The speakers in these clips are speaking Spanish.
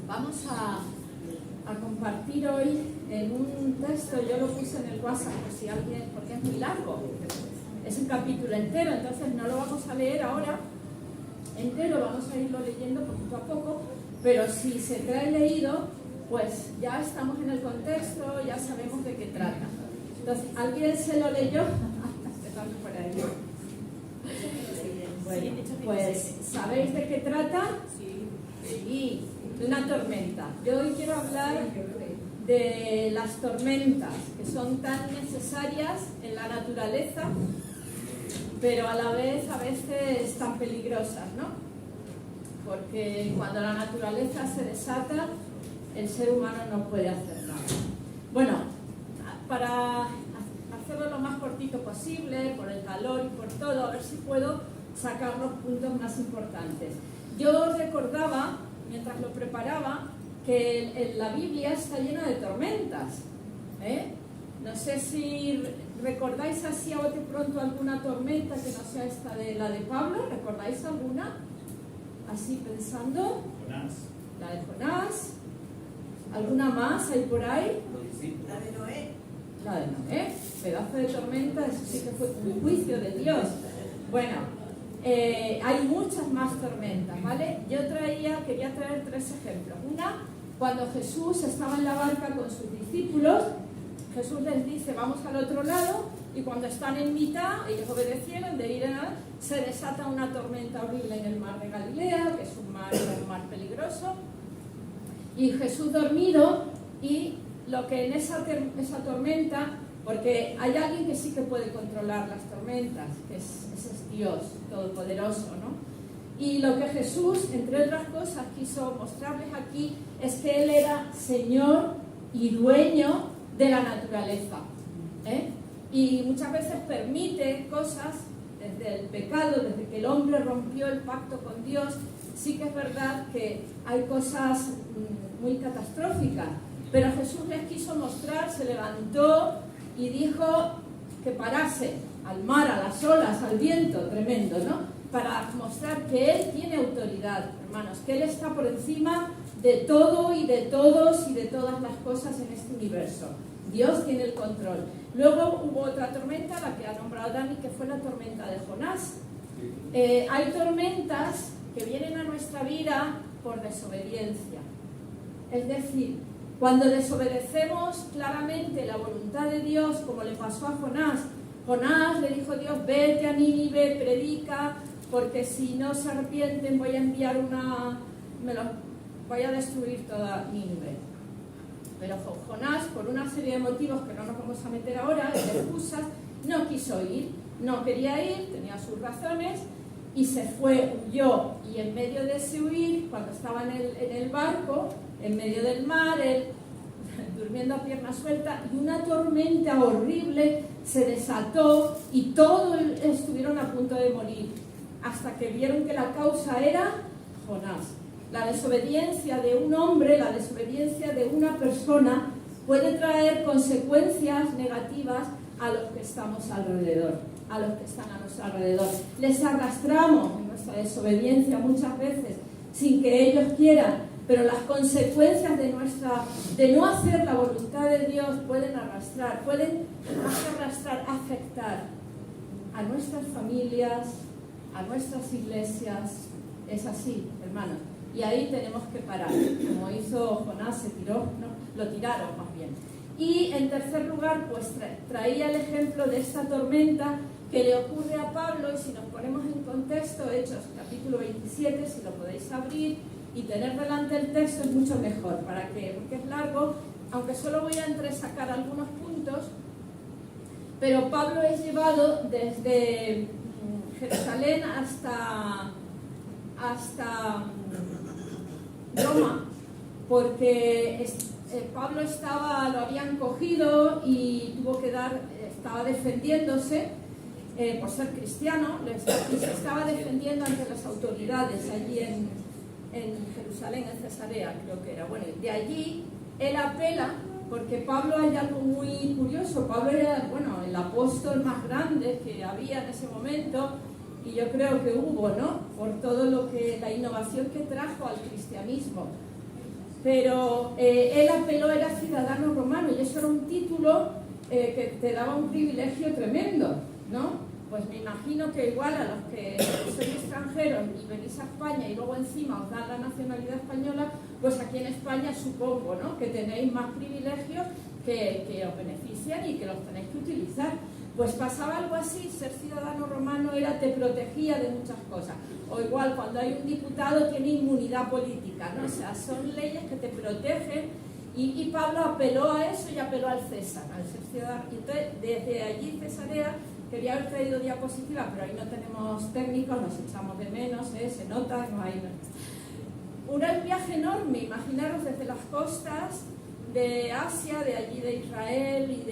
Vamos a compartir hoy en un texto. Yo lo puse en el WhatsApp por si alguien, porque es muy largo, es un capítulo entero, entonces no lo vamos a leer ahora entero, vamos a irlo leyendo poquito a poco, pero si se trae leído, pues ya estamos en el contexto, ya sabemos de qué trata. Entonces, ¿alguien se lo leyó? Por ahí. Bueno, pues ¿sabéis de qué trata? Sí, de una tormenta. Yo hoy quiero hablar de las tormentas, que son tan necesarias en la naturaleza, pero a la vez a veces tan peligrosas, ¿no? Porque cuando la naturaleza se desata, el ser humano no puede hacer nada. Bueno, para hacerlo lo más cortito posible, por el calor y por todo, a ver si puedo sacar los puntos más importantes. Yo recordaba, mientras lo preparaba, que la Biblia está llena de tormentas, ¿eh? No sé si recordáis así a bote pronto alguna tormenta que no sea esta de la de Pablo. ¿Recordáis alguna? Así pensando. Jonás. La de Jonás. ¿Alguna más hay por ahí? La de Noé. La de Noé. Pedazo de tormenta, eso sí que fue un juicio de Dios. Bueno, hay muchas más tormentas, ¿vale? Yo quería traer 3 ejemplos. Una, cuando Jesús estaba en la barca con sus discípulos, Jesús les dice, vamos al otro lado, y cuando están en mitad, ellos obedecieron de ir se desata una tormenta horrible en el mar de Galilea, que es un mar peligroso, y Jesús dormido, y lo que en esa tormenta, porque hay alguien que sí que puede controlar las tormentas, que ese es Dios Todopoderoso, ¿no? Y lo que Jesús, entre otras cosas, quiso mostrarles aquí es que Él era Señor y dueño de la naturaleza, ¿eh? Y muchas veces permite cosas desde el pecado, desde que el hombre rompió el pacto con Dios. Sí que es verdad que hay cosas muy catastróficas, pero Jesús les quiso mostrar, se levantó y dijo que parase al mar, a las olas, al viento, tremendo, ¿no? Para mostrar que Él tiene autoridad, hermanos, que Él está por encima de todo y de todos y de todas las cosas en este universo. Dios tiene el control. Luego hubo otra tormenta, la que ha nombrado Dani, que fue la tormenta de Jonás. Hay tormentas que vienen a nuestra vida por desobediencia. Es decir, cuando desobedecemos claramente la voluntad de Dios, como le pasó a Jonás. Jonás le dijo a Dios, vete a Nínive, predica, porque si no se arrepienten voy a enviar voy a destruir toda Nínive. Pero Jonás, por una serie de motivos que no nos vamos a meter ahora, de excusas, no quiso ir, no quería ir, tenía sus razones, y se fue, huyó, y en medio de ese huir, cuando estaba en el barco, en medio del mar, él durmiendo a pierna suelta, y una tormenta horrible se desató, y todos estuvieron a punto de morir, hasta que vieron que la causa era Jonás. La desobediencia de un hombre, la desobediencia de una persona puede traer consecuencias negativas a los que estamos alrededor, a los que están a nuestro alrededor. Les arrastramos en nuestra desobediencia muchas veces sin que ellos quieran, pero las consecuencias de no hacer la voluntad de Dios pueden arrastrar, afectar a nuestras familias, a nuestras iglesias. Es así, hermanos. Y ahí tenemos que parar, como hizo Jonás, lo tiraron más bien. Y en tercer lugar, pues traía el ejemplo de esta tormenta que le ocurre a Pablo, y si nos ponemos en contexto, Hechos capítulo 27, si lo podéis abrir y tener delante el texto es mucho mejor, porque es largo, aunque solo voy a entresacar algunos puntos, pero Pablo es llevado desde Jerusalén hasta Roma, porque Pablo lo habían cogido y estaba defendiéndose por ser cristiano, y se estaba defendiendo ante las autoridades allí en Jerusalén, en Cesarea, creo que era. Bueno, de allí él apela, porque Pablo hay algo muy curioso. Pablo era, el apóstol más grande que había en ese momento, y yo creo que hubo, ¿no? Por todo la innovación que trajo al cristianismo. pero él apeló, era ciudadano romano, y eso era un título que te daba un privilegio tremendo, ¿no? Pues me imagino que igual a los que sois extranjeros y venís a España y luego encima os dan la nacionalidad española, pues aquí en España supongo, ¿no?, que tenéis más privilegios que os benefician y que los tenéis que utilizar. Pues pasaba algo así, ser ciudadano romano te protegía de muchas cosas. O igual cuando hay un diputado tiene inmunidad política, ¿no? O sea, son leyes que te protegen y Pablo apeló a eso y apeló al César, al ser ciudadano. Y entonces, desde allí Cesarea, quería haber traído diapositivas, pero ahí no tenemos técnicos, nos echamos de menos, se nota, no hay... Un viaje enorme, imaginaros desde las costas de Asia, de allí de Israel y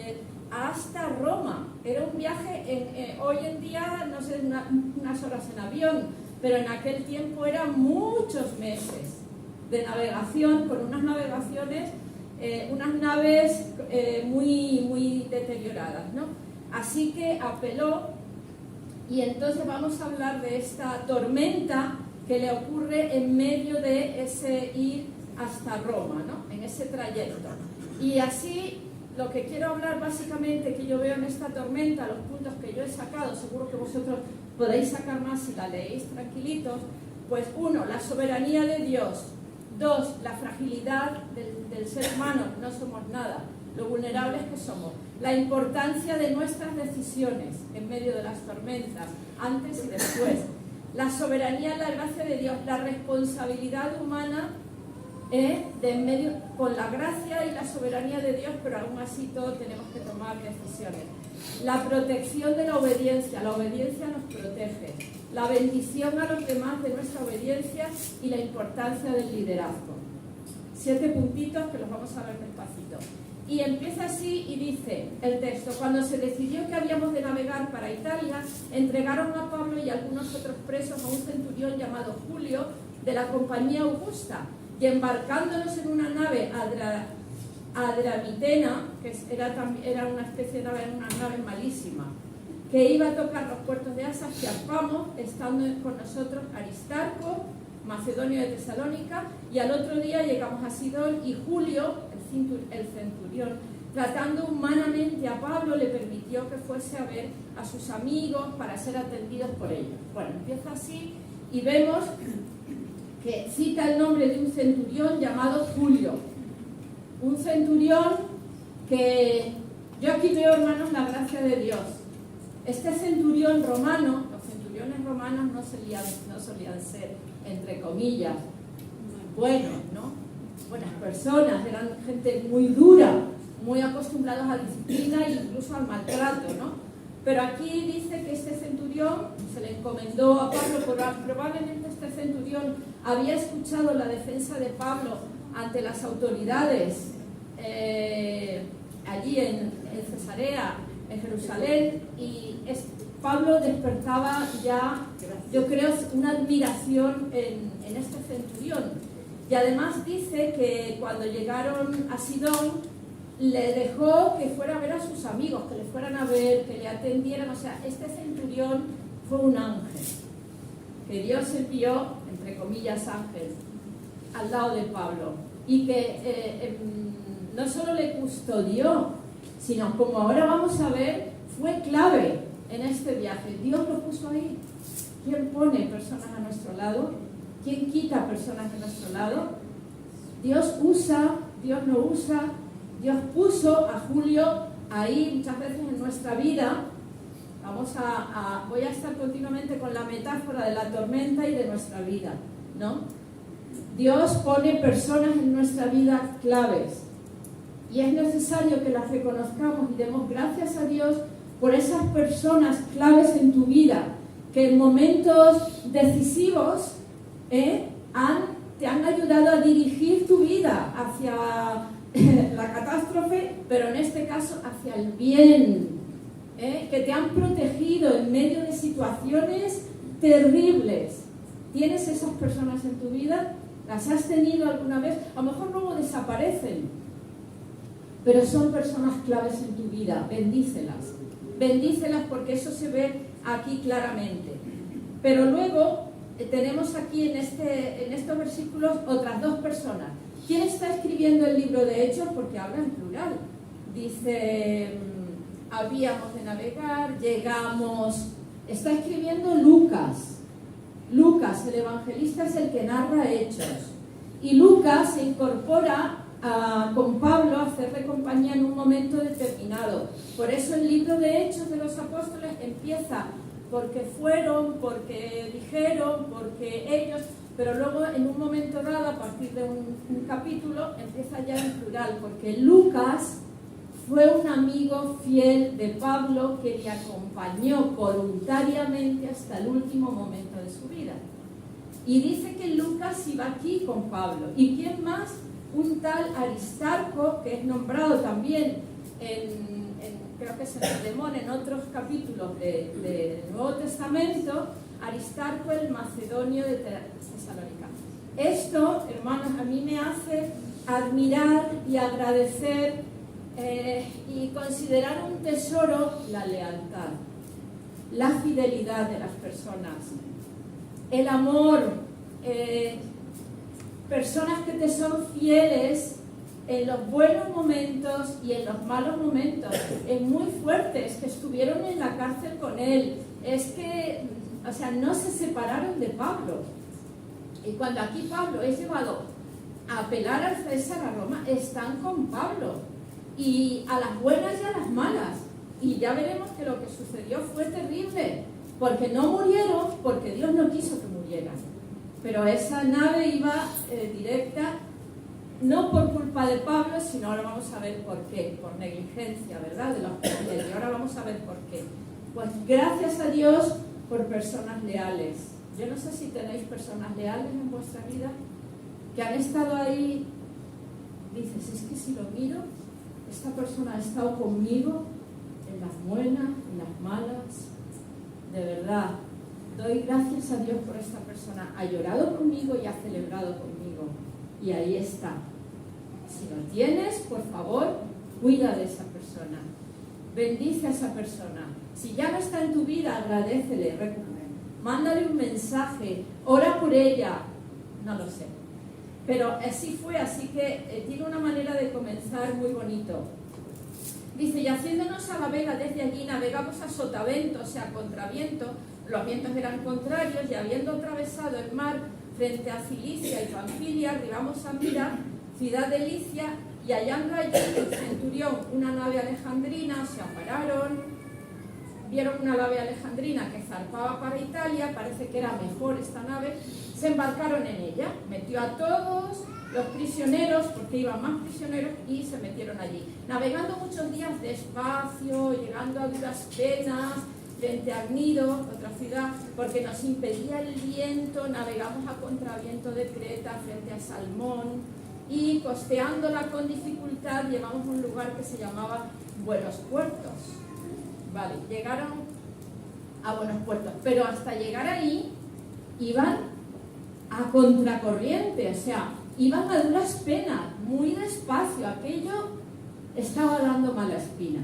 hasta Roma. Era un viaje, hoy en día, no sé, unas horas en avión, pero en aquel tiempo eran muchos meses de navegación, con unas navegaciones, unas naves muy deterioradas, ¿no? Así que apeló, y entonces vamos a hablar de esta tormenta que le ocurre en medio de ese ir hasta Roma, ¿no?, en ese trayecto. Y así, lo que quiero hablar básicamente, que yo veo en esta tormenta, los puntos que yo he sacado, seguro que vosotros podéis sacar más si la leéis tranquilitos, pues 1, la soberanía de Dios; 2, la fragilidad del ser humano, no somos nada, lo vulnerables que somos; la importancia de nuestras decisiones en medio de las tormentas, antes y después; la soberanía, la gracia de Dios; la responsabilidad humana de en medio, con la gracia y la soberanía de Dios, pero aún así todos tenemos que tomar decisiones; la protección de la obediencia nos protege; la bendición a los demás de nuestra obediencia y la importancia del liderazgo. 7 puntitos que los vamos a ver despacito. Y empieza así y dice el texto: cuando se decidió que habíamos de navegar para Italia, entregaron a Pablo y algunos otros presos a un centurión llamado Julio de la compañía Augusta, y embarcándonos en una nave adramitena, que era una especie de nave, una nave malísima, que iba a tocar los puertos de Asia, zarpamos, estando con nosotros Aristarco, macedonio de Tesalónica, y al otro día llegamos a Sidón, y Julio, el centurión, tratando humanamente a Pablo, le permitió que fuese a ver a sus amigos para ser atendidos por ellos. Bueno, empieza así y vemos que cita el nombre de un centurión llamado Julio. Un centurión que yo aquí veo, hermanos, la gracia de Dios. Este centurión romano, los centuriones romanos no solían ser, entre comillas, buenos, ¿no? Buenas personas, eran gente muy dura, muy acostumbrados a disciplina e incluso al maltrato, ¿no? Pero aquí dice que este centurión se le encomendó a Pablo, probablemente este centurión había escuchado la defensa de Pablo ante las autoridades allí en Cesarea, en Jerusalén, y Pablo despertaba ya, yo creo, una admiración en este centurión. Y además dice que cuando llegaron a Sidón, le dejó que fuera a ver a sus amigos, que le fueran a ver, que le atendieran. O sea, este centurión fue un ángel, que Dios envió, entre comillas, ángel, al lado de Pablo, y que no solo le custodió, sino, como ahora vamos a ver, fue clave en este viaje. Dios lo puso ahí. ¿Quién pone personas a nuestro lado? ¿Quién quita personas de nuestro lado? Dios usa, Dios no usa. Dios puso a Julio ahí muchas veces en nuestra vida. Voy a estar continuamente con la metáfora de la tormenta y de nuestra vida, ¿no? Dios pone personas en nuestra vida claves, y es necesario que las reconozcamos y demos gracias a Dios por esas personas claves en tu vida, que en momentos decisivos te han ayudado a dirigir tu vida hacia la catástrofe, pero en este caso hacia el bien, que te han protegido en medio de situaciones terribles. ¿Tienes esas personas en tu vida? ¿Las has tenido alguna vez? A lo mejor luego desaparecen, pero son personas claves en tu vida. Bendícelas. Bendícelas, porque eso se ve aquí claramente. Pero luego tenemos aquí en estos versículos otras 2 personas. ¿Quién está escribiendo el libro de Hechos? Porque habla en plural. Dice, habíamos de navegar, llegamos. Está escribiendo Lucas. Lucas, el evangelista, es el que narra Hechos. Y Lucas se incorpora con Pablo a hacerle compañía en un momento determinado. Por eso el libro de Hechos de los Apóstoles empieza porque fueron, porque dijeron, porque ellos, pero luego en un momento dado, a partir de un capítulo, empieza ya en plural, porque Lucas fue un amigo fiel de Pablo que le acompañó voluntariamente hasta el último momento de su vida. Y dice que Lucas iba aquí con Pablo. ¿Y quién más? Un tal Aristarco, que es nombrado también creo que es en Filemón, en otros capítulos del Nuevo Testamento, Aristarco el macedonio de Tesalónica. Esto, hermanos, a mí me hace admirar y agradecer y considerar un tesoro la lealtad, la fidelidad de las personas, el amor, personas que te son fieles en los buenos momentos y en los malos momentos. Es muy fuerte, es que estuvieron en la cárcel con él, es que, o sea, no se separaron de Pablo. Y cuando aquí Pablo es llevado a apelar al César a Roma, están con Pablo, y a las buenas y a las malas. Y ya veremos que lo que sucedió fue terrible, porque no murieron, porque Dios no quiso que murieran. Pero esa nave iba directa, no por culpa de Pablo, sino ahora vamos a ver por qué, por negligencia, ¿verdad?, de los cristianos. Y ahora vamos a ver por qué. Pues gracias a Dios por personas leales. Yo no sé si tenéis personas leales en vuestra vida, que han estado ahí. Dices, es que si lo miro, esta persona ha estado conmigo en las buenas, en las malas. De verdad, doy gracias a Dios por esta persona. Ha llorado conmigo y ha celebrado conmigo. Y ahí está. Si lo tienes, por favor, cuida de esa persona. Bendice a esa persona. Si ya no está en tu vida, agradécele, mándale un mensaje, ora por ella. No lo sé. Pero así fue, así que tiene una manera de comenzar muy bonito. Dice, y haciéndonos a la vela desde allí, navegamos a sotavento, o sea, contraviento. Los vientos eran contrarios, y habiendo atravesado el mar frente a Cilicia y Panfilia, arribamos a Mira, ciudad de Licia, y hallando allí el centurión una nave alejandrina, se pararon, vieron una nave alejandrina que zarpaba para Italia, parece que era mejor esta nave, se embarcaron en ella, metió a todos los prisioneros, porque iban más prisioneros, y se metieron allí, navegando muchos días despacio, llegando a duras penas, frente a Gnido, otra ciudad, porque nos impedía el viento, navegamos a contraviento de Creta, frente a Salmón, y costeándola con dificultad, llegamos a un lugar que se llamaba Buenos Puertos. Vale, llegaron a Buenos Puertos, pero hasta llegar ahí iban a contracorriente, o sea, iban a duras penas, muy despacio, aquello estaba dando mala espina.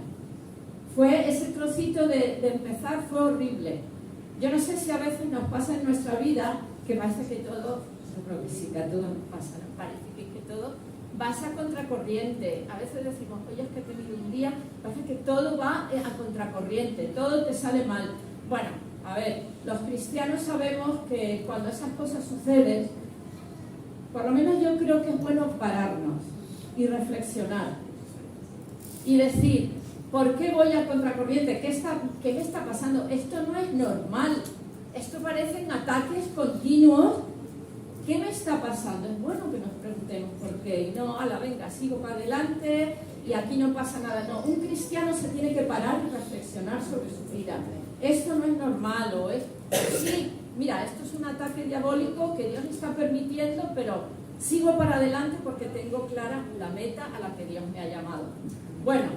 Fue ese trocito de empezar, fue horrible. Yo no sé si a veces nos pasa en nuestra vida que parece que todo, yo creo que sí, que a todos nos pasa, ¿no? Parece que todo vas a contracorriente. A veces decimos, oye, es que he tenido un día, parece que todo va a contracorriente, todo te sale mal. Bueno, a ver, los cristianos sabemos que cuando esas cosas suceden, por lo menos yo creo que es bueno pararnos y reflexionar y decir, ¿por qué voy a contracorriente? ¿Qué me está pasando? Esto no es normal. Esto parecen ataques continuos. ¿Qué me está pasando? Es bueno que nos preguntemos por qué. Y no, venga, sigo para adelante y aquí no pasa nada. No, un cristiano se tiene que parar y reflexionar sobre su vida. Esto no es normal, o es... Sí, mira, esto es un ataque diabólico que Dios está permitiendo, pero sigo para adelante porque tengo clara la meta a la que Dios me ha llamado. Bueno,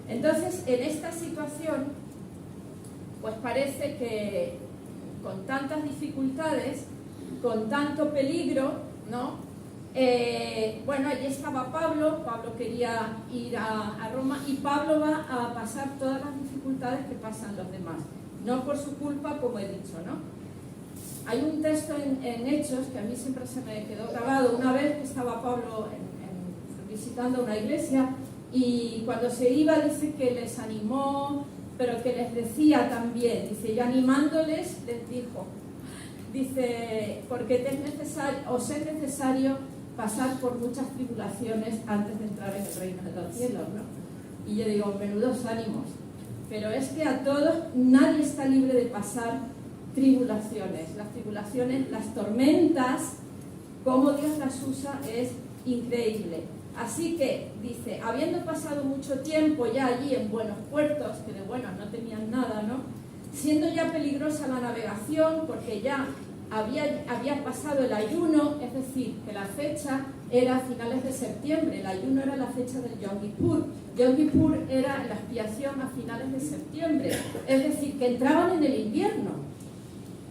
entonces, en esta situación, pues parece que con tantas dificultades, con tanto peligro, ¿no? Bueno, allí estaba Pablo quería ir a Roma, y Pablo va a pasar todas las dificultades que pasan los demás, no por su culpa, como he dicho, ¿no? Hay un texto en Hechos que a mí siempre se me quedó grabado. Una vez que estaba Pablo visitando una iglesia y cuando se iba dice que les animó, pero que les decía también, dice, y animándoles les dijo, dice, porque os es necesario pasar por muchas tribulaciones antes de entrar en el reino de los cielos, ¿no? Y yo digo, menudos ánimos. Pero es que a todos, nadie está libre de pasar tribulaciones. Las tribulaciones, las tormentas, cómo Dios las usa es increíble. Así que, dice, habiendo pasado mucho tiempo ya allí en buenos puertos, que de buenos no tenían nada, ¿no? Siendo ya peligrosa la navegación, porque ya había pasado el ayuno, es decir, que la fecha era a finales de septiembre, el ayuno era la fecha del Yom Kippur. Yom Kippur era la expiación a finales de septiembre, es decir, que entraban en el invierno.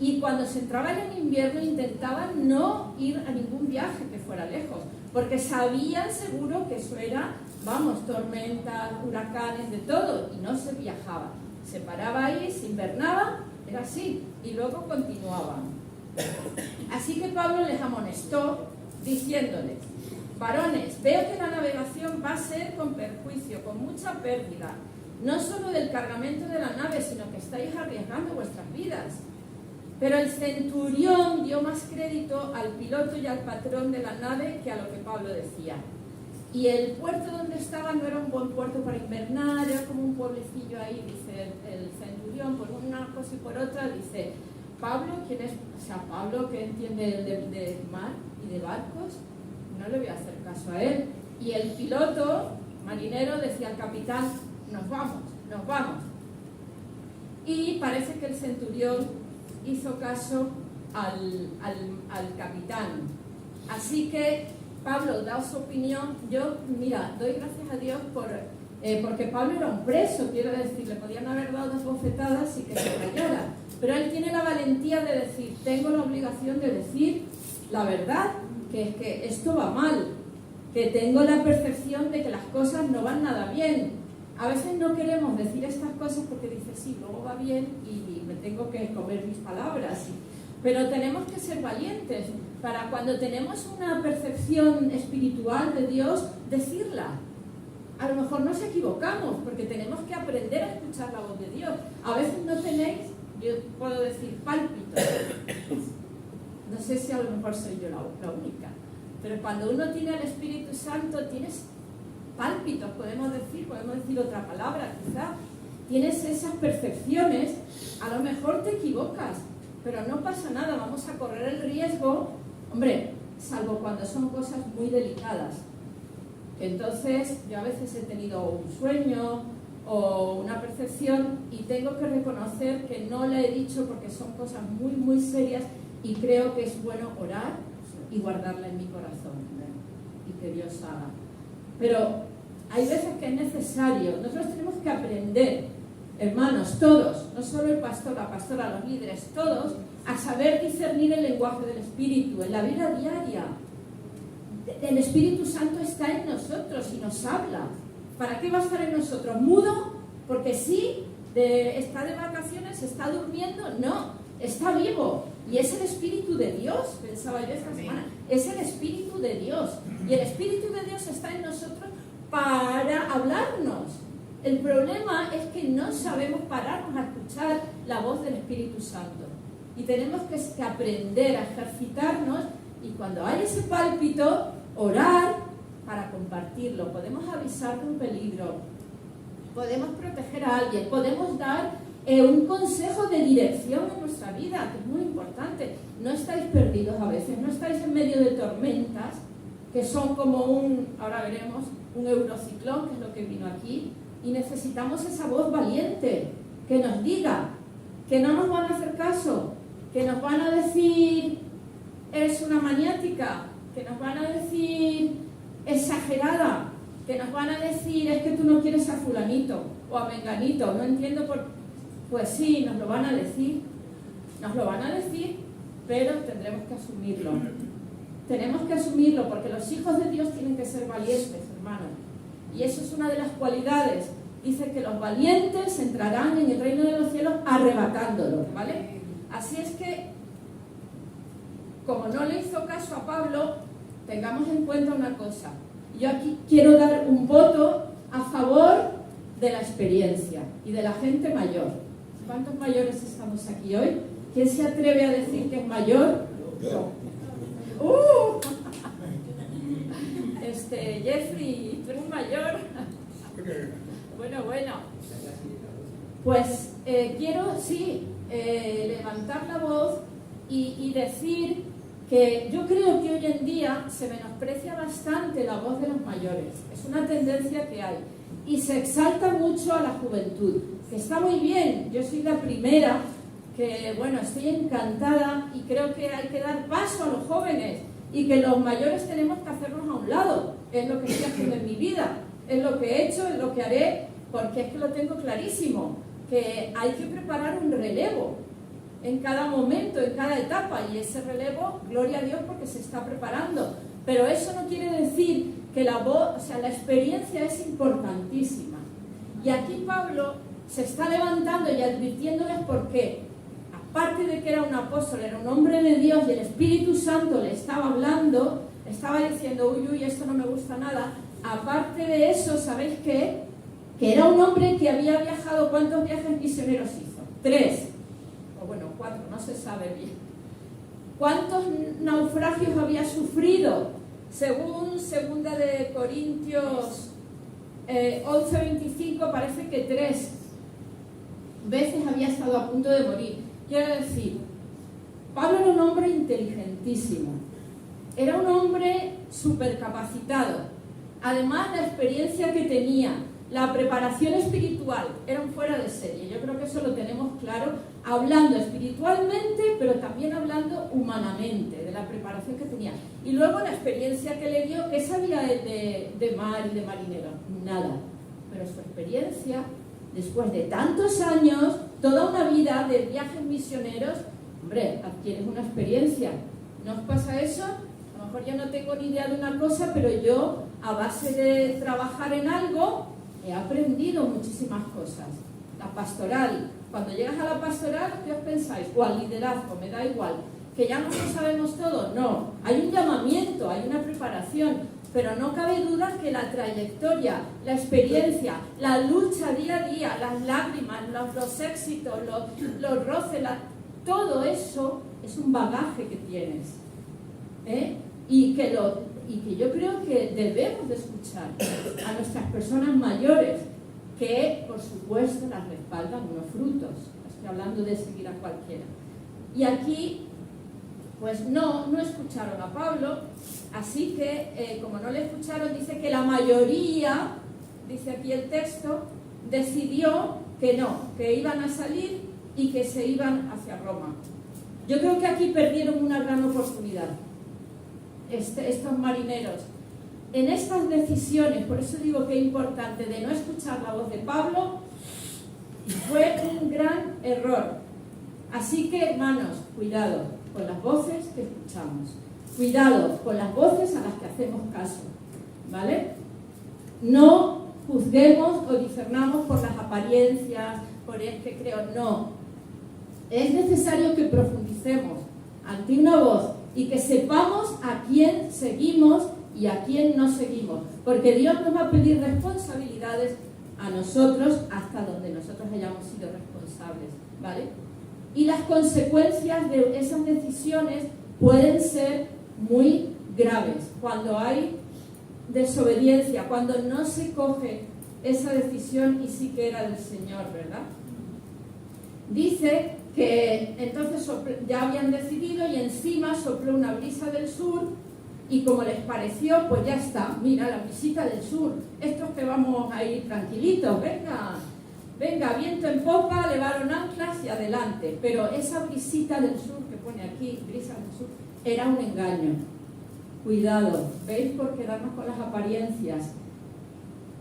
Y cuando se entraba en el invierno intentaban no ir a ningún viaje que fuera lejos, porque sabían seguro que eso era, vamos, tormentas, huracanes, de todo, y no se viajaba. Se paraba ahí, se invernaba, era así, y luego continuaban. Así que Pablo les amonestó diciéndoles, varones, veo que la navegación va a ser con perjuicio, con mucha pérdida, no solo del cargamento de la nave, sino que estáis arriesgando vuestras vidas. Pero el centurión dio más crédito al piloto y al patrón de la nave que a lo que Pablo decía. Y el puerto donde estaba no era un buen puerto para invernar, era como un pueblecillo ahí, dice el centurión, por una cosa y por otra, dice, Pablo, ¿quién es? O sea, Pablo, que entiende de mar y de barcos, no le voy a hacer caso a él. Y el piloto, marinero, decía al capitán, nos vamos. Y parece que el centurión hizo caso al capitán. Así que Pablo da su opinión. Yo, mira, doy gracias a Dios porque Pablo era un preso, quiero decir, le podían haber dado 2 bofetadas y que se callara. Pero él tiene la valentía de decir, tengo la obligación de decir la verdad, que es que esto va mal, que tengo la percepción de que las cosas no van nada bien. A veces no queremos decir estas cosas porque dices, sí, luego va bien y me tengo que comer mis palabras. Pero tenemos que ser valientes para cuando tenemos una percepción espiritual de Dios, decirla. A lo mejor nos equivocamos porque tenemos que aprender a escuchar la voz de Dios. A veces no tenéis, yo puedo decir, pálpitos. No sé si a lo mejor soy yo la única. Pero cuando uno tiene al Espíritu Santo, tienes pálpitos, podemos decir otra palabra, quizá. Tienes esas percepciones, a lo mejor te equivocas, pero no pasa nada, vamos a correr el riesgo, hombre, salvo cuando son cosas muy delicadas. Entonces, yo a veces he tenido un sueño o una percepción y tengo que reconocer que no la he dicho porque son cosas muy, muy serias y creo que es bueno orar y guardarla en mi corazón, ¿no? Y que Dios haga. Pero hay veces que es necesario, nosotros tenemos que aprender, hermanos, todos, no solo el pastor, la pastora, los líderes, todos, a saber discernir el lenguaje del Espíritu en la vida diaria. El Espíritu Santo está en nosotros y nos habla. ¿Para qué va a estar en nosotros? ¿Mudo? Porque sí, está de vacaciones, está durmiendo. No, está vivo. Y es el Espíritu de Dios, pensaba yo esta semana. Es el Espíritu de Dios. Y el Espíritu de Dios está en nosotros para hablarnos. El problema es que no sabemos pararnos a escuchar la voz del Espíritu Santo. Y tenemos que aprender a ejercitarnos y cuando hay ese pálpito, orar para compartirlo. Podemos avisar de un peligro, podemos proteger a alguien, podemos dar un consejo de dirección en nuestra vida, que es muy importante. No estáis perdidos a veces, no estáis en medio de tormentas que son como ahora veremos, un eurociclón, que es lo que vino aquí, y necesitamos esa voz valiente que nos diga que no nos van a hacer caso, que nos van a decir es una maniática, que nos van a decir exagerada, que nos van a decir es que tú no quieres a fulanito o a menganito, no entiendo por... Pues sí, nos lo van a decir, pero tendremos que asumirlo. Tenemos que asumirlo porque los hijos de Dios tienen que ser valientes, hermanos. Y eso es una de las cualidades. Dice que los valientes entrarán en el reino de los cielos arrebatándolo, ¿vale? Así es que como no le hizo caso a Pablo, tengamos en cuenta una cosa. Yo aquí quiero dar un voto a favor de la experiencia y de la gente mayor. ¿Cuántos mayores estamos aquí hoy? ¿Quién se atreve a decir que es mayor? Jeffrey, tú eres mayor. Bueno. Pues quiero, levantar la voz y decir que yo creo que hoy en día se menosprecia bastante la voz de los mayores. Es una tendencia que hay. Y se exalta mucho a la juventud, que está muy bien. Yo soy la primera que, estoy encantada y creo que hay que dar paso a los jóvenes y que los mayores tenemos que hacernos a un lado. Es lo que estoy haciendo en mi vida, es lo que he hecho, es lo que haré, porque es que lo tengo clarísimo, que hay que preparar un relevo en cada momento, en cada etapa, y ese relevo, gloria a Dios, porque se está preparando. Pero eso no quiere decir que la experiencia es importantísima. Y aquí Pablo se está levantando y advirtiéndoles por qué. Aparte de que era un apóstol, era un hombre de Dios y el Espíritu Santo le estaba hablando, estaba diciendo, uy, esto no me gusta nada. Aparte de eso, ¿sabéis qué? Que era un hombre que había viajado, ¿cuántos viajes misioneros hizo? 3, o 4, no se sabe bien. ¿Cuántos naufragios había sufrido? Según 2 de Corintios 11:25, parece que 3 veces había estado a punto de morir. Quiero decir, Pablo era un hombre inteligentísimo, era un hombre supercapacitado. Además, la experiencia que tenía, la preparación espiritual, eran fuera de serie. Yo creo que eso lo tenemos claro, hablando espiritualmente, pero también hablando humanamente, de la preparación que tenía. Y luego la experiencia que le dio, ¿qué sabía él de mar y de marinero? Nada. Pero su experiencia, después de tantos años, toda una vida de viajes misioneros, hombre, adquieres una experiencia. ¿No os pasa eso? A lo mejor yo no tengo ni idea de una cosa, pero yo, a base de trabajar en algo, he aprendido muchísimas cosas. La pastoral, cuando llegas a la pastoral, ¿qué os pensáis? O al liderazgo, me da igual. ¿Que ya no lo sabemos todo? No. Hay un llamamiento, hay una preparación, pero no cabe duda que la trayectoria, la experiencia, la lucha día a día, las lágrimas, los éxitos, los roces, todo eso es un bagaje que tienes. Y que yo creo que debemos de escuchar a nuestras personas mayores, que por supuesto las respaldan unos frutos. Estoy hablando de seguir a cualquiera. Y aquí, pues no escucharon a Pablo, así que como no le escucharon, dice que la mayoría, dice aquí el texto, decidió que no, que iban a salir y que se iban hacia Roma. Yo creo que aquí perdieron una gran oportunidad. Estos marineros, en estas decisiones, por eso digo que es importante de no escuchar la voz de Pablo, fue un gran error. Así que, hermanos, cuidado con las voces que escuchamos, cuidado con las voces a las que hacemos caso, ¿vale? No juzguemos o discernamos por las apariencias, por el que creo, no. Es necesario que profundicemos ante una voz y que sepamos a quién seguimos y a quién no seguimos, porque Dios nos va a pedir responsabilidades a nosotros hasta donde nosotros hayamos sido responsables, ¿vale? Y las consecuencias de esas decisiones pueden ser muy graves cuando hay desobediencia, cuando no se coge esa decisión y sí que era del Señor, ¿verdad? Dice que entonces ya habían decidido y encima sopló una brisa del sur y como les pareció, pues ya está, mira, la brisita del sur, estos que vamos a ir tranquilitos, venga, viento en popa, levaron anclas y adelante. Pero esa brisita del sur que pone aquí, brisa del sur, era un engaño. Cuidado, ¿veis? Por quedarnos con las apariencias.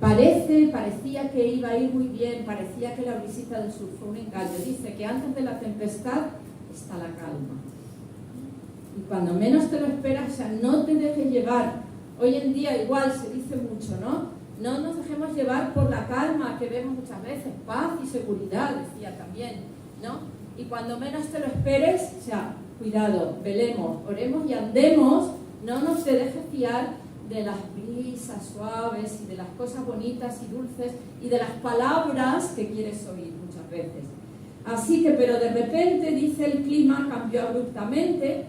Parecía que iba a ir muy bien, parecía que la brisita del sur fue un engaño. Dice que antes de la tempestad está la calma. Y cuando menos te lo esperas, o sea, no te dejes llevar. Hoy en día igual se dice mucho, ¿no? No nos dejemos llevar por la calma que vemos muchas veces, paz y seguridad, decía también, ¿no? Y cuando menos te lo esperes, o sea, cuidado, velemos, oremos y andemos, no nos te dejes fiar de las brisas suaves y de las cosas bonitas y dulces y de las palabras que quieres oír muchas veces. Así que, pero de repente, dice, el clima cambió abruptamente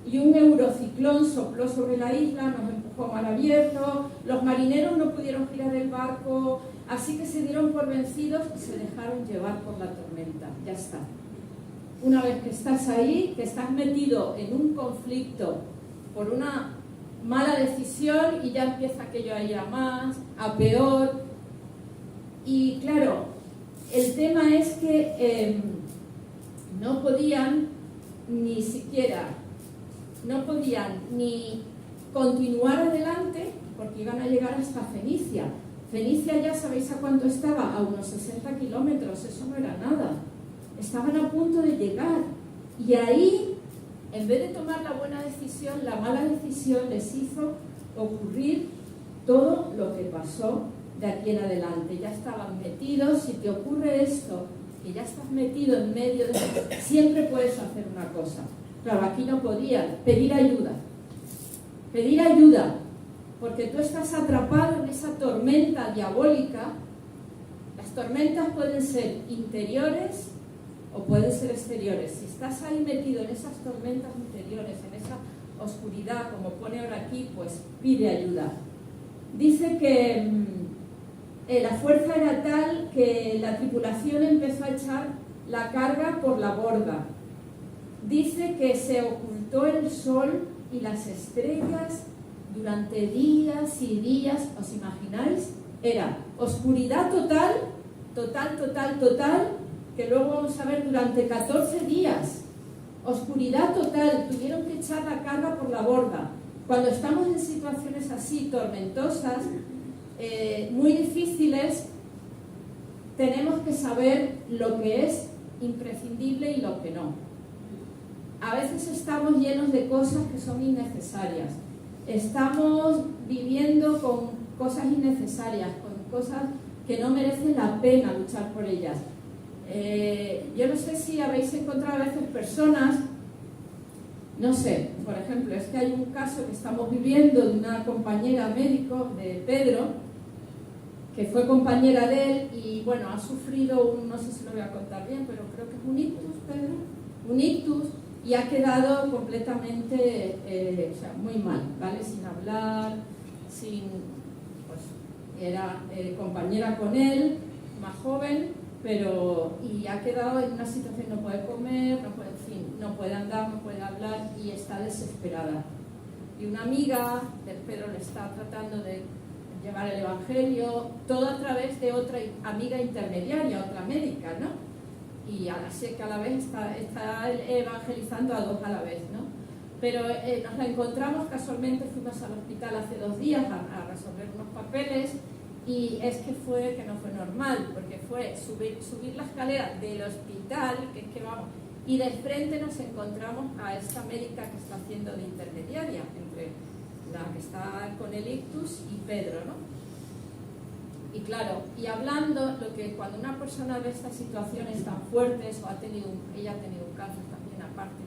y un eurociclón sopló sobre la isla, nos empujó mal abierto, los marineros no pudieron girar el barco, así que se dieron por vencidos y se dejaron llevar por la tormenta. Ya está. Una vez que estás ahí, que estás metido en un conflicto por una mala decisión y ya empieza aquello a ir a más, a peor. Y claro, el tema es que no podían ni siquiera, no podían ni continuar adelante porque iban a llegar hasta Fenicia. Fenicia ya sabéis a cuánto estaba, a unos 60 kilómetros, eso no era nada. Estaban a punto de llegar y ahí, en vez de tomar la buena decisión, la mala decisión les hizo ocurrir todo lo que pasó de aquí en adelante. Ya estaban metidos. Si te ocurre esto, que ya estás metido en medio de... Siempre puedes hacer una cosa. Claro, aquí no podían. Pedir ayuda. Pedir ayuda. Porque tú estás atrapado en esa tormenta diabólica. Las tormentas pueden ser interiores o pueden ser exteriores. Si estás ahí metido en esas tormentas interiores, en esa oscuridad, como pone ahora aquí, pues pide ayuda. Dice que la fuerza era tal que la tripulación empezó a echar la carga por la borda. Dice que se ocultó el sol y las estrellas durante días y días. ¿Os imagináis? Era oscuridad total, que luego vamos a ver durante 14 días. Oscuridad total, tuvieron que echar la carga por la borda. Cuando estamos en situaciones así tormentosas, muy difíciles, tenemos que saber lo que es imprescindible y lo que no. A veces estamos llenos de cosas que son innecesarias. Estamos viviendo con cosas innecesarias, con cosas que no merecen la pena luchar por ellas. Yo no sé si habéis encontrado a veces personas, no sé, por ejemplo, es que hay un caso que estamos viviendo de una compañera médico de Pedro, que fue compañera de él y bueno, ha sufrido no sé si lo voy a contar bien, pero creo que es un ictus, Pedro, un ictus, y ha quedado completamente, o sea, muy mal, ¿vale? Sin hablar, pues era compañera con él, más joven, y ha quedado en una situación, no puede comer, no puede, en fin, no puede andar, no puede hablar y está desesperada. Y una amiga de Pedro le está tratando de llevar el evangelio, todo a través de otra amiga intermediaria, otra médica, ¿no? Y así que a la vez está evangelizando a dos a la vez, ¿no? Pero nos la encontramos casualmente, fuimos al hospital hace 2 días a resolver unos papeles. Y es que no fue normal, porque fue subir la escalera del hospital, que es que vamos, y de frente nos encontramos a esta médica que está haciendo de intermediaria entre la que está con el ictus y Pedro, ¿no? Y claro, y hablando, lo que cuando una persona ve estas situaciones tan fuertes, o ella ha tenido un cáncer también aparte,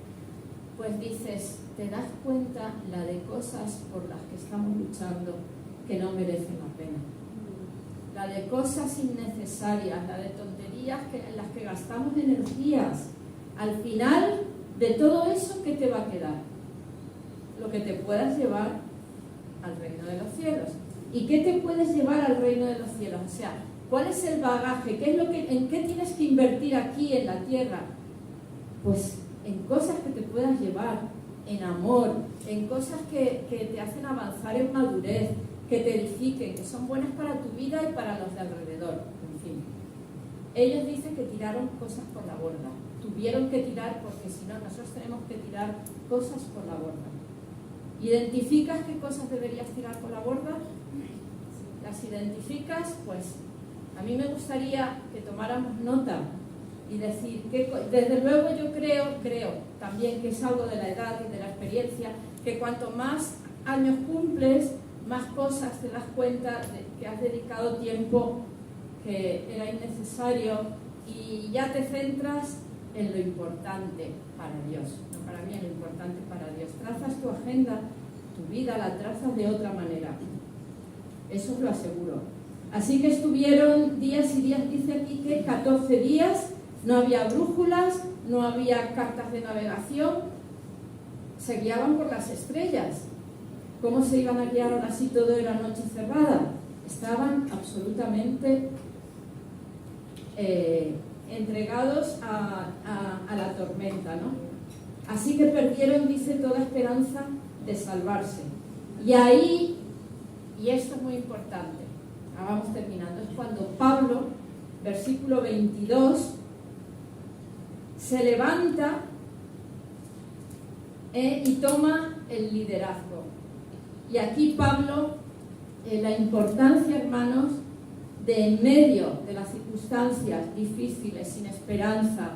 pues dices, te das cuenta la de cosas por las que estamos luchando que no merecen la pena. La de cosas innecesarias, la de tonterías en las que gastamos energías. Al final de todo eso, ¿qué te va a quedar? Lo que te puedas llevar al reino de los cielos. ¿Y qué te puedes llevar al reino de los cielos? O sea, ¿cuál es el bagaje? ¿En qué tienes que invertir aquí en la tierra? Pues en cosas que te puedas llevar, en amor, en cosas que te hacen avanzar en madurez, que te edifiquen, que son buenas para tu vida y para los de alrededor, en fin. Ellos dicen que tiraron cosas por la borda, tuvieron que tirar porque si no, nosotros tenemos que tirar cosas por la borda. ¿Identificas qué cosas deberías tirar por la borda? ¿Las identificas? Pues a mí me gustaría que tomáramos nota y decir, que desde luego yo creo también que es algo de la edad y de la experiencia, que cuanto más años cumples, más cosas te das cuenta de que has dedicado tiempo que era innecesario y ya te centras en lo importante para Dios, no para mí, en lo importante para Dios. Trazas tu agenda, tu vida la trazas de otra manera. Eso os lo aseguro. Así que estuvieron días y días, dice aquí que 14 días, no había brújulas, no había cartas de navegación, se guiaban por las estrellas. ¿Cómo se iban a guiar ahora si todo era noche cerrada? Estaban absolutamente entregados a la tormenta, ¿no? Así que perdieron, dice, toda esperanza de salvarse. Y ahí, y esto es muy importante, ahora vamos terminando, es cuando Pablo, versículo 22, se levanta y toma el liderazgo. Y aquí Pablo, la importancia, hermanos, de en medio de las circunstancias difíciles, sin esperanza,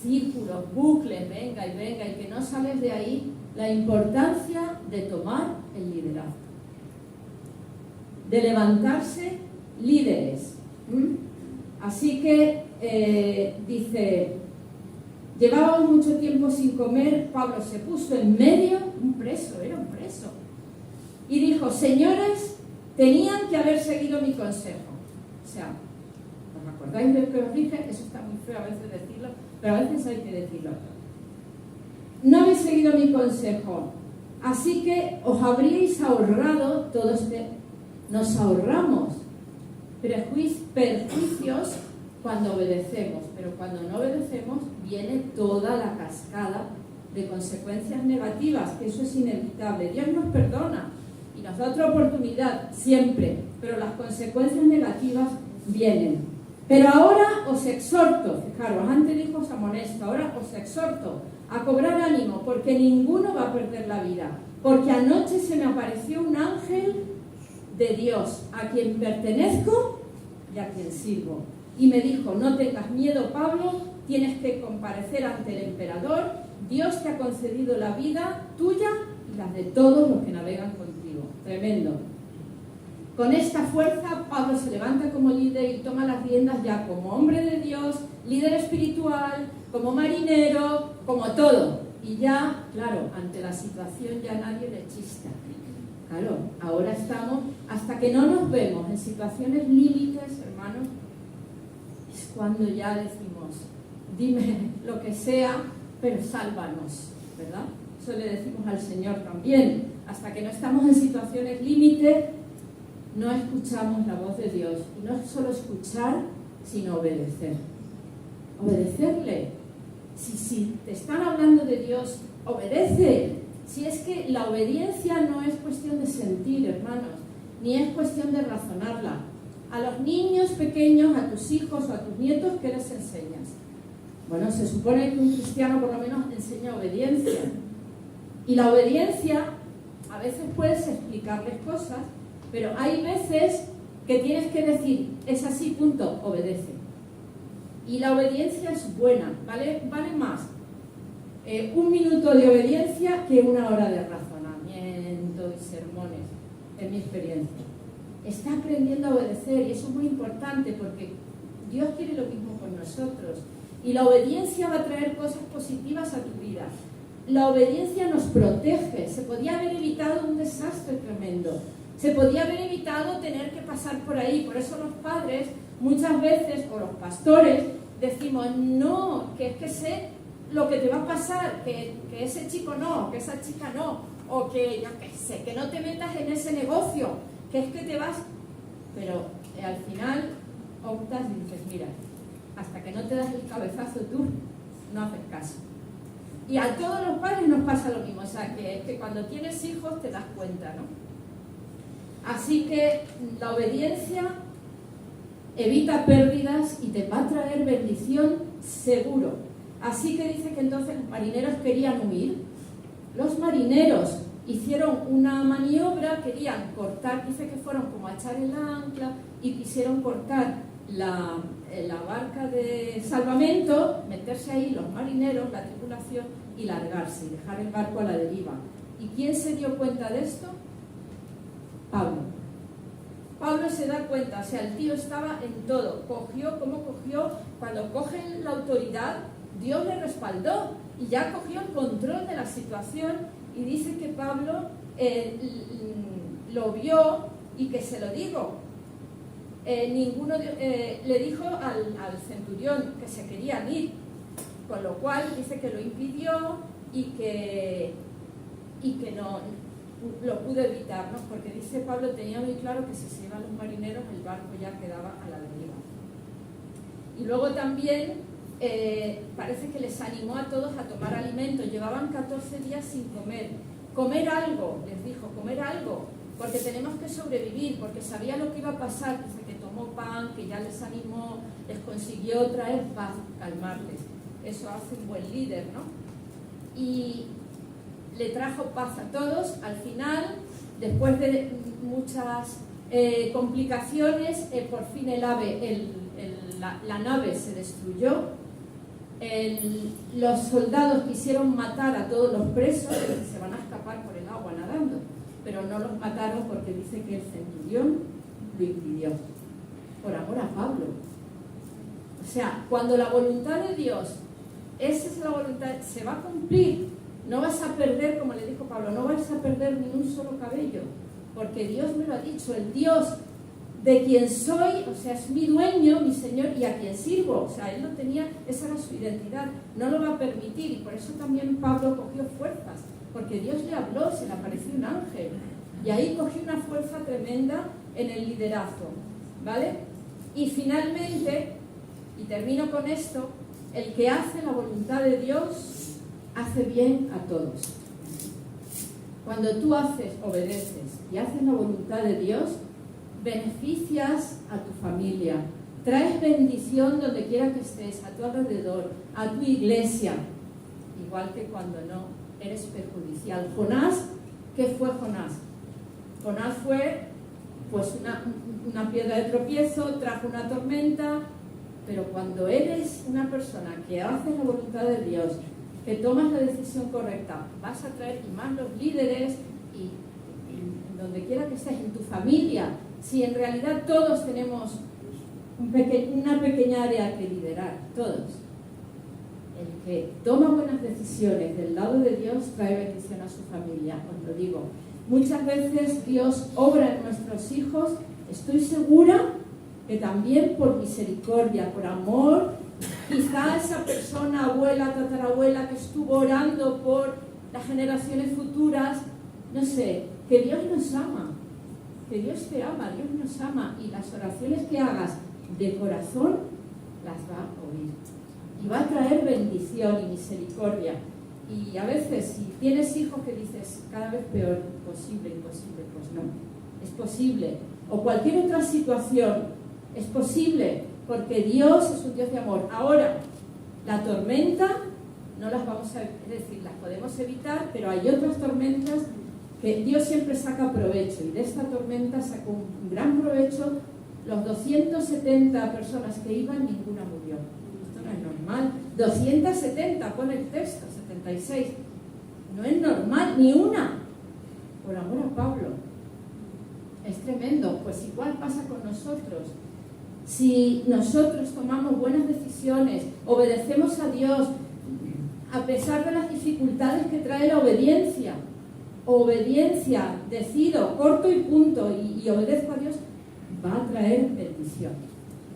círculos, bucles, venga y que no sales de ahí, la importancia de tomar el liderazgo, de levantarse líderes. Así que dice, llevábamos mucho tiempo sin comer, Pablo se puso en medio, era un preso, y dijo, señores, tenían que haber seguido mi consejo. O sea, ¿os acordáis de lo que os dije? Eso está muy feo a veces decirlo, pero a veces hay que decirlo. No habéis seguido mi consejo, así que os habríais ahorrado todo nos ahorramos perjuicios cuando obedecemos, pero cuando no obedecemos viene toda la cascada de consecuencias negativas, que eso es inevitable. Dios nos perdona y nos da otra oportunidad siempre, pero las consecuencias negativas vienen. Pero ahora os exhorto, fijaros, antes dijo os amonesto, ahora os exhorto a cobrar ánimo, porque ninguno va a perder la vida, porque anoche se me apareció un ángel de Dios, a quien pertenezco y a quien sirvo, y me dijo, no tengas miedo, Pablo, tienes que comparecer ante el emperador, Dios te ha concedido la vida tuya y las de todos los que navegan contigo. Tremendo. Con esta fuerza, Pablo se levanta como líder y toma las riendas ya como hombre de Dios, líder espiritual, como marinero, como todo. Y ya, claro, ante la situación ya nadie le chista. Claro, ahora estamos, hasta que no nos vemos en situaciones límites, hermanos, es cuando ya decimos, dime lo que sea, pero sálvanos, ¿verdad? Eso le decimos al Señor también. Hasta que no estamos en situaciones límite, no escuchamos la voz de Dios. Y no es solo escuchar, sino obedecer. Obedecerle. Si te están hablando de Dios, obedece. Si es que la obediencia no es cuestión de sentir, hermanos, ni es cuestión de razonarla. A los niños pequeños, a tus hijos o a tus nietos, ¿qué les enseñas? Bueno, se supone que un cristiano por lo menos enseña obediencia. Y la obediencia, a veces puedes explicarles cosas, pero hay veces que tienes que decir, es así, punto, obedece. Y la obediencia es buena, vale más 1 minuto de obediencia que 1 hora de razonamiento y sermones, en mi experiencia. Está aprendiendo a obedecer y eso es muy importante porque Dios quiere lo mismo con nosotros. Y la obediencia va a traer cosas positivas a tu vida. La obediencia nos protege. Se podía haber evitado un desastre tremendo. Se podía haber evitado tener que pasar por ahí. Por eso los padres muchas veces, o los pastores, decimos, no, que es que sé lo que te va a pasar, que ese chico no, que esa chica no, o que, yo qué sé, que no te metas en ese negocio, que es que te vas. Pero al final optas y dices, mira, hasta que no te das el cabezazo tú, no haces caso. Y a todos los padres nos pasa lo mismo, o sea, que cuando tienes hijos te das cuenta, ¿no? Así que la obediencia evita pérdidas y te va a traer bendición seguro. Así que dice que entonces los marineros querían huir. Los marineros hicieron una maniobra, querían cortar, dice que fueron como a echar el ancla y quisieron cortar la barca de salvamento, meterse ahí los marineros, la tripulación, y largarse y dejar el barco a la deriva. ¿Y quién se dio cuenta de esto? Pablo. Pablo se da cuenta, o sea, el tío estaba en todo. Cogió, ¿cómo cogió? Cuando cogen la autoridad, Dios le respaldó y ya cogió el control de la situación, y dice que Pablo lo vio y que se lo dijo. Le dijo al centurión que se querían ir, con lo cual dice que lo impidió y que no lo pudo evitar, ¿no? Porque dice Pablo tenía muy claro que si se iban los marineros el barco ya quedaba a la deriva. Y luego también parece que les animó a todos a tomar alimento. Llevaban 14 días sin comer. Comer algo, les dijo, comer algo, porque tenemos que sobrevivir, porque sabía lo que iba a pasar. Dice que tomó pan, que ya les animó, les consiguió traer paz, calmarles. Eso hace un buen líder, ¿no? Y le trajo paz a todos. Al final, después de muchas complicaciones, por fin la nave se destruyó. Los soldados quisieron matar a todos los presos, que se van a escapar por el agua nadando, pero no los mataron porque dice que el centurión lo impidió, por amor a Pablo. O sea, cuando la voluntad de Dios, esa es la voluntad, se va a cumplir, no vas a perder, como le dijo Pablo, no vas a perder ni un solo cabello, porque Dios me lo ha dicho, el Dios de quien soy, o sea, es mi dueño, mi Señor, y a quien sirvo. O sea, él lo tenía, esa era su identidad, no lo va a permitir, y por eso también Pablo cogió fuerzas, porque Dios le habló, se le apareció un ángel, y ahí cogió una fuerza tremenda en el liderazgo, ¿vale? Y finalmente, y termino con esto, el que hace la voluntad de Dios hace bien a todos. Cuando tú obedeces y haces la voluntad de Dios, beneficias a tu familia, traes bendición donde quiera que estés, a tu alrededor, a tu iglesia, igual que cuando no, eres perjudicial. Jonás, ¿qué fue Jonás? Jonás fue pues una piedra de tropiezo, trajo una tormenta, pero cuando eres una persona que hace la voluntad de Dios, que tomas la decisión correcta, vas a traer, y más los líderes, y donde quiera que estés, en tu familia. Si en realidad todos tenemos una pequeña área que liderar, todos. El que toma buenas decisiones del lado de Dios trae bendición a su familia, os lo digo. Muchas veces Dios obra en nuestros hijos, estoy segura que también por misericordia, por amor. Quizá esa persona, abuela, tatarabuela, que estuvo orando por las generaciones futuras, no sé, que Dios nos ama. Que Dios te ama, Dios nos ama, y las oraciones que hagas de corazón las va a oír y va a traer bendición y misericordia. Y a veces si tienes hijos que dices cada vez peor, imposible, pues no, es posible. O cualquier otra situación, es posible, porque Dios es un Dios de amor. Ahora, la tormenta no las vamos a, es decir, las podemos evitar, pero hay otras tormentas que Dios siempre saca provecho, y de esta tormenta sacó un gran provecho. Los 270 personas que iban, ninguna murió. Esto no es normal. 270, pone el texto, 76. No es normal, ni una. Por amor a Pablo. Es tremendo. Pues igual pasa con nosotros. Si nosotros tomamos buenas decisiones, obedecemos a Dios, a pesar de las dificultades que trae la obediencia, decido, corto y punto, y obedezco a Dios, va a traer bendición.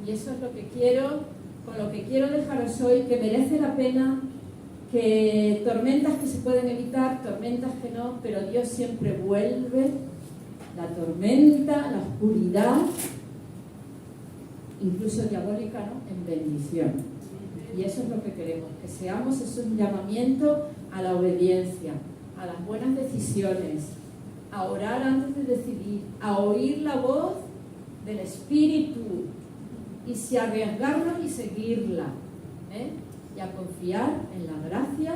Y eso es lo que quiero, con lo que quiero dejaros hoy, que merece la pena, que tormentas que se pueden evitar, tormentas que no, pero Dios siempre vuelve la tormenta, la oscuridad, incluso diabólica, ¿no?, en bendición. Y eso es lo que queremos, que seamos, eso es un llamamiento a la obediencia, a las buenas decisiones, a orar antes de decidir, a oír la voz del Espíritu, y si arriesgarnos y seguirla, y a confiar en la gracia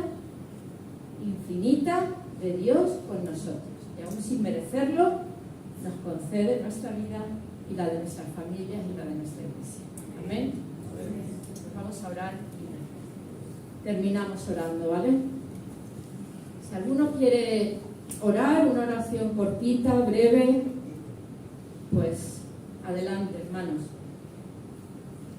infinita de Dios con nosotros, y aún sin merecerlo nos concede nuestra vida y la de nuestras familias y la de nuestra iglesia. Amén. Pues vamos a orar y terminamos orando, ¿vale? Si alguno quiere orar, una oración cortita, breve, pues adelante, hermanos.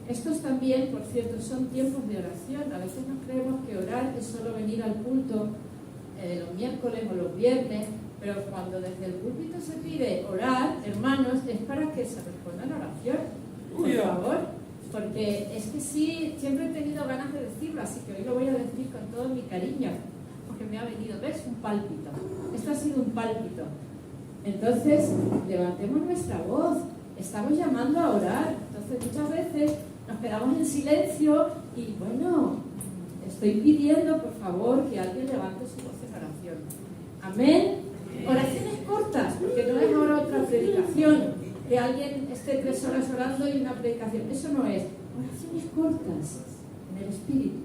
Estos también, por cierto, son tiempos de oración. A veces nos creemos que orar es solo venir al culto los miércoles o los viernes, pero cuando desde el púlpito se pide orar, hermanos, es para que se responda la oración, por favor, porque es que sí, siempre he tenido ganas de decirlo, así que hoy lo voy a decir con todo mi cariño, porque me ha venido, ¿ves? Un pálpito. Esto ha sido un pálpito. Entonces, levantemos nuestra voz, estamos llamando a orar. Entonces, muchas veces nos quedamos en silencio y, bueno, estoy pidiendo, por favor, que alguien levante su voz en oración. Amén. Oraciones cortas, porque no es ahora otra predicación, que alguien esté 3 horas orando y una predicación. Eso no es. Oraciones cortas, en el Espíritu.